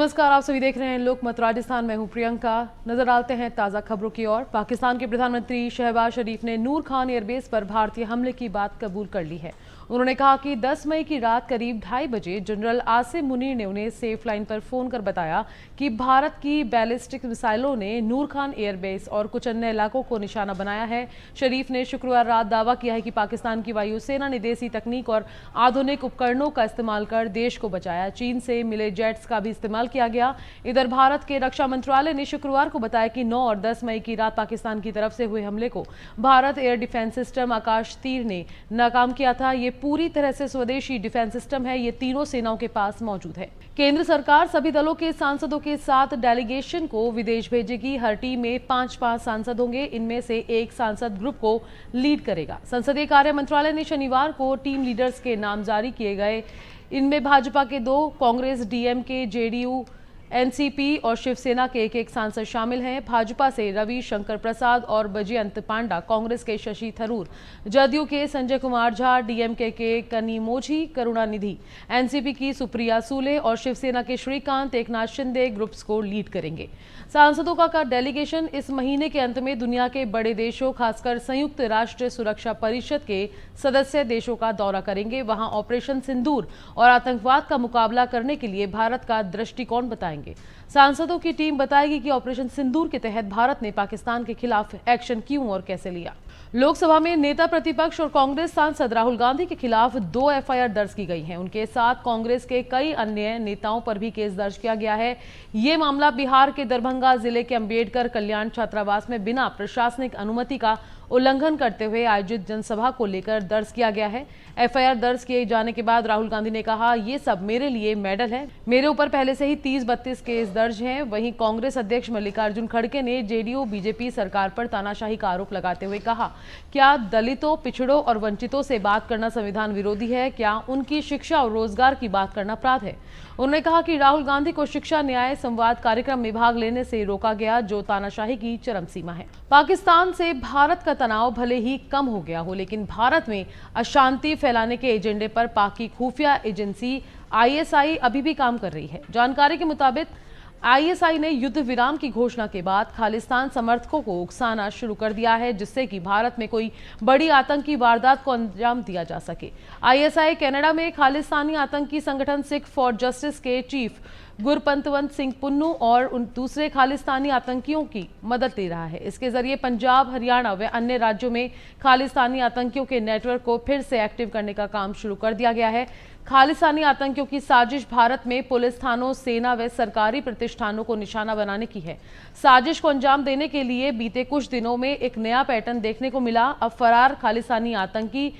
नमस्कार, आप सभी देख रहे हैं लोकमत राजस्थान। मैं हूं प्रियंका। नजर डालते हैं ताज़ा खबरों की ओर। पाकिस्तान के प्रधानमंत्री शहबाज शरीफ ने नूर खान एयरबेस पर भारतीय हमले की बात कबूल कर ली है। उन्होंने कहा कि 10 मई की रात करीब 2:30 बजे जनरल आसिम मुनीर ने उन्हें सेफ लाइन पर फोन कर बताया कि भारत की बैलिस्टिक मिसाइलों ने नूर खान एयरबेस और कुछ अन्य इलाकों को निशाना बनाया है। शरीफ ने शुक्रवार रात दावा किया है कि पाकिस्तान की वायुसेना ने देसी तकनीक और आधुनिक उपकरणों का इस्तेमाल कर देश को बचाया। चीन से मिले जेट्स का भी इस्तेमाल किया गया। इधर भारत के रक्षा मंत्रालय ने शुक्रवार को बताया कि 9 और 10 मई की रात पाकिस्तान की तरफ से हुए हमले को भारत एयर डिफेंस सिस्टम आकाश तीर ने नाकाम किया था। ये पूरी तरह से स्वदेशी डिफेंस सिस्टम है। ये तीनों सेनाओं के पास मौजूद है। केंद्र सरकार सभी दलों के सांसदों के साथ डेलीगेशन को विदेश भेजेगी। हर टीम में 5-5 सांसद होंगे। इनमें से एक सांसद ग्रुप को लीड करेगा। संसदीय कार्य मंत्रालय ने शनिवार को टीम लीडर्स के नाम जारी किए गए। इनमें भाजपा के 2, कांग्रेस, डीएमके, जेडीयू, एनसीपी और शिवसेना के एक सांसद शामिल हैं। भाजपा से रवि शंकर प्रसाद और बजयंत पांडा, कांग्रेस के शशि थरूर, जदयू के संजय कुमार झा, डीएमके के कनिमोझी करुणानिधि, एनसीपी की सुप्रिया सूले और शिवसेना के श्रीकांत एकनाथ शिंदे ग्रुप्स को लीड करेंगे। सांसदों का डेलीगेशन इस महीने के अंत में दुनिया के बड़े देशों, खासकर संयुक्त राष्ट्र सुरक्षा परिषद के सदस्य देशों का दौरा करेंगे। वहां ऑपरेशन सिंदूर और आतंकवाद का मुकाबला करने के लिए भारत का दृष्टिकोण बताएंगे। सांसदों की टीम बताएगी कि ऑपरेशन सिंदूर के तहत भारत ने पाकिस्तान के खिलाफ एक्शन क्यों और कैसे लिया। लोकसभा में नेता प्रतिपक्ष और कांग्रेस सांसद राहुल गांधी के खिलाफ 2 एफआईआर दर्ज की गई हैं। उनके साथ कांग्रेस के कई अन्य नेताओं पर भी केस दर्ज किया गया है। ये मामला बिहार के दरभंगा जिले के अंबेडकर कल्याण छात्रावास में बिना प्रशासनिक अनुमति का उल्लंघन करते हुए आयोजित जनसभा को लेकर दर्ज किया गया है। एफआईआर दर्ज किए जाने के बाद राहुल गांधी ने कहा, ये सब मेरे लिए मेडल है। मेरे ऊपर पहले से ही 30-32 केस दर्ज हैं। वहीं कांग्रेस अध्यक्ष मल्लिकार्जुन खड़गे ने जेडीयू बीजेपी सरकार पर तानाशाही का आरोप लगाते हुए कहा, क्या दलितों, पिछड़ों और वंचितों से बात करना संविधान विरोधी है? क्या उनकी शिक्षा और रोजगार की बात करना अपराध है? उन्होंने कहा कि राहुल गांधी को शिक्षा न्याय संवाद कार्यक्रम में भाग लेने से रोका गया, जो तानाशाही की चरम सीमा है। पाकिस्तान से भारत का तनाव भले ही कम हो गया हो, लेकिन भारत में अशांति फैलाने के एजेंडे पर पाक की खुफिया एजेंसी आईएसआई अभी भी काम कर रही है। जानकारी के मुताबिक आईएसआई ने युद्ध विराम की घोषणा के बाद खालिस्तान समर्थकों को उकसाना शुरू कर दिया है, जिससे कि भारत में कोई बड़ी आतंकी वारदात को अंजाम दिया जा सके। आईएसआई कनाडा में खालिस्तानी आतंकी संगठन सिख फॉर जस्टिस के चीफ गुरपंतवंत सिंह पुन्नू और उन दूसरे खालिस्तानी आतंकियों की मदद ले रहा है। इसके जरिए पंजाब, हरियाणा व अन्य राज्यों में खालिस्तानी आतंकियों के नेटवर्क को फिर से एक्टिव करने का काम शुरू कर दिया गया है। खालिस्तानी आतंकियों की साजिश भारत में पुलिस थानों, सेना व सरकारी प्रतिष्ठानों को निशाना बनाने की है। साजिश को अंजाम देने के लिए बीते कुछ दिनों में एक नया पैटर्न देखने को मिला। अब फरार खालिस्तानी आतंकी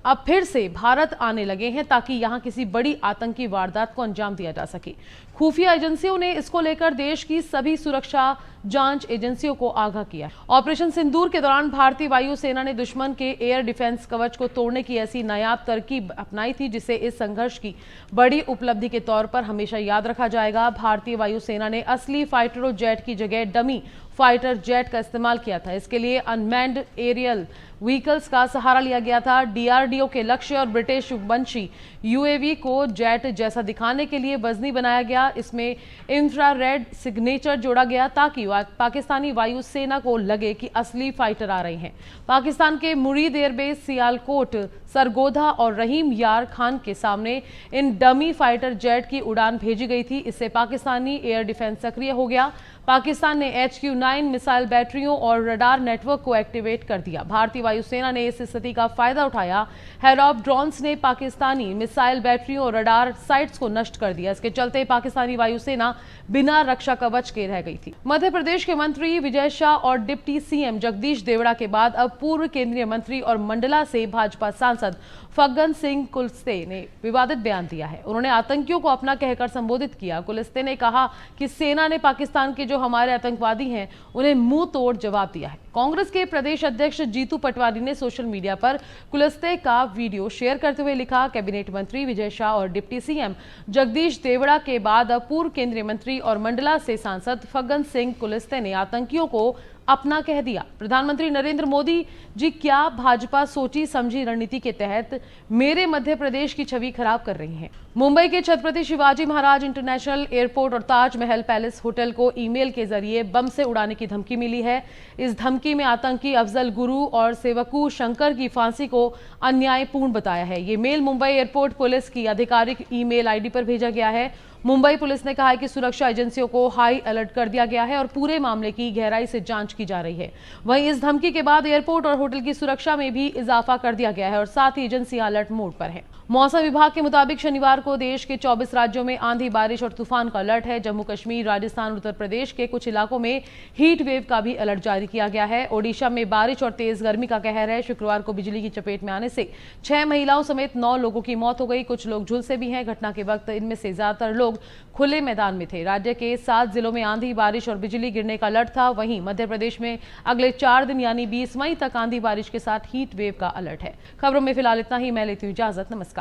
अब फिर से भारत आने लगे हैं ताकि यहां किसी बड़ी आतंकी वारदात को अंजाम दिया जा सके। खुफिया एजेंसियों ने इसको लेकर देश की सभी सुरक्षा जांच एजेंसियों को आगाह किया। ऑपरेशन सिंदूर के दौरान भारतीय वायुसेना ने दुश्मन के एयर डिफेंस कवच को तोड़ने की ऐसी नायाब तरकीब अपनाई थी, जिसे इस संघर्ष की बड़ी उपलब्धि के तौर पर हमेशा याद रखा जाएगा। भारतीय वायुसेना ने असली फाइटरों जेट की जगह डमी फाइटर जेट का इस्तेमाल किया था। इसके लिए अनमैन्ड एरियल व्हीकल्स का सहारा लिया गया था। डीआरडीओ के लक्ष्य और ब्रिटिश वंशी यूएवी को जेट जैसा दिखाने के लिए वजनी बनाया गया। इसमें इंफ्रारेड सिग्नेचर जोड़ा गया ताकि पाकिस्तानी वायुसेना को लगे कि असली फाइटर आ रहे हैं। पाकिस्तान के मुरीद एयरबेस, सियालकोट, सरगोधा और रहीम यार खान के सामने इन डमी फाइटर जेट की उड़ान भेजी गई थी। इससे पाकिस्तानी एयर डिफेंस सक्रिय हो गया। पाकिस्तान ने HQ-9 मिसाइल बैटरियों और रडार नेटवर्क को एक्टिवेट कर दिया। भारतीय वायुसेना ने इस स्थिति का फायदा उठाया। हेरॉप ड्रोन्स ने पाकिस्तानी मिसाइल बैटरियों और रडार साइट्स को नष्ट कर दिया। इसके चलते पाकिस्तानी वायुसेना बिना रक्षा कवच के रह गई थी। मध्य प्रदेश के मंत्री विजय शाह और डिप्टी सीएम जगदीश देवड़ा के बाद अब पूर्व केंद्रीय मंत्री और मंडला से भाजपा सांसद फग्गन सिंह कुलस्ते ने विवादित बयान दिया है। उन्होंने आतंकियों को अपना कहकर संबोधित किया। कुलस्ते ने कहा कि सेना ने पाकिस्तान के जो हमारे आतंकवादी हैं उन्हें मुंह तोड़ जवाब दिया है। कांग्रेस के प्रदेश अध्यक्ष जीतू पटवारी ने सोशल मीडिया पर कुलस्ते का वीडियो शेयर करते हुए लिखा, कैबिनेट मंत्री विजय शाह और डिप्टी सीएम जगदीश देवड़ा के बाद अब पूर्व केंद्रीय मंत्री और मंडला से सांसद फग्गन सिंह कुलस्ते ने आतंकियों को अपना कह दिया। प्रधानमंत्री नरेंद्र मोदी जी क्या भाजपा सोची समझी रणनीति के तहत मेरे मध्य प्रदेश की छवि खराब कर रही हैं। मुंबई के छत्रपति शिवाजी महाराज इंटरनेशनल एयरपोर्ट और ताजमहल पैलेस होटल को ईमेल के जरिए बम से उड़ाने की धमकी मिली है। इस धमकी में आतंकी अफजल गुरु और सेवकू शंकर की फांसी को अन्यायपूर्ण बताया है। ये मेल मुंबई एयरपोर्ट पुलिस की आधिकारिक ईमेल आईडी पर भेजा गया है। मुंबई पुलिस ने कहा है कि सुरक्षा एजेंसियों को हाई अलर्ट कर दिया गया है और पूरे मामले की गहराई से जांच की जा रही है। वहीं इस धमकी के बाद एयरपोर्ट और होटल की सुरक्षा में भी इजाफा कर दिया गया है और साथ ही एजेंसी अलर्ट मोड पर है। मौसम विभाग के मुताबिक शनिवार को देश के 24 राज्यों में आंधी, बारिश और तूफान का अलर्ट है। जम्मू कश्मीर, राजस्थान, उत्तर प्रदेश के कुछ इलाकों में हीट वेव का भी अलर्ट जारी किया गया है। ओडिशा में बारिश और तेज गर्मी का कहर है। शुक्रवार को बिजली की चपेट में आने से 6 महिलाओं समेत 9 लोगों की मौत हो गई। कुछ लोग झुलसे भी हैं। घटना के वक्त इनमें से ज्यादातर लोग खुले मैदान में थे। राज्य के 7 जिलों में आंधी, बारिश और बिजली गिरने का अलर्ट था। वहीं मध्य प्रदेश में अगले 4 दिन यानी 20 मई तक आंधी बारिश के साथ हीट वेव का अलर्ट है। खबरों में फिलहाल इतना ही। मैं लेती हूं इजाजत। नमस्कार।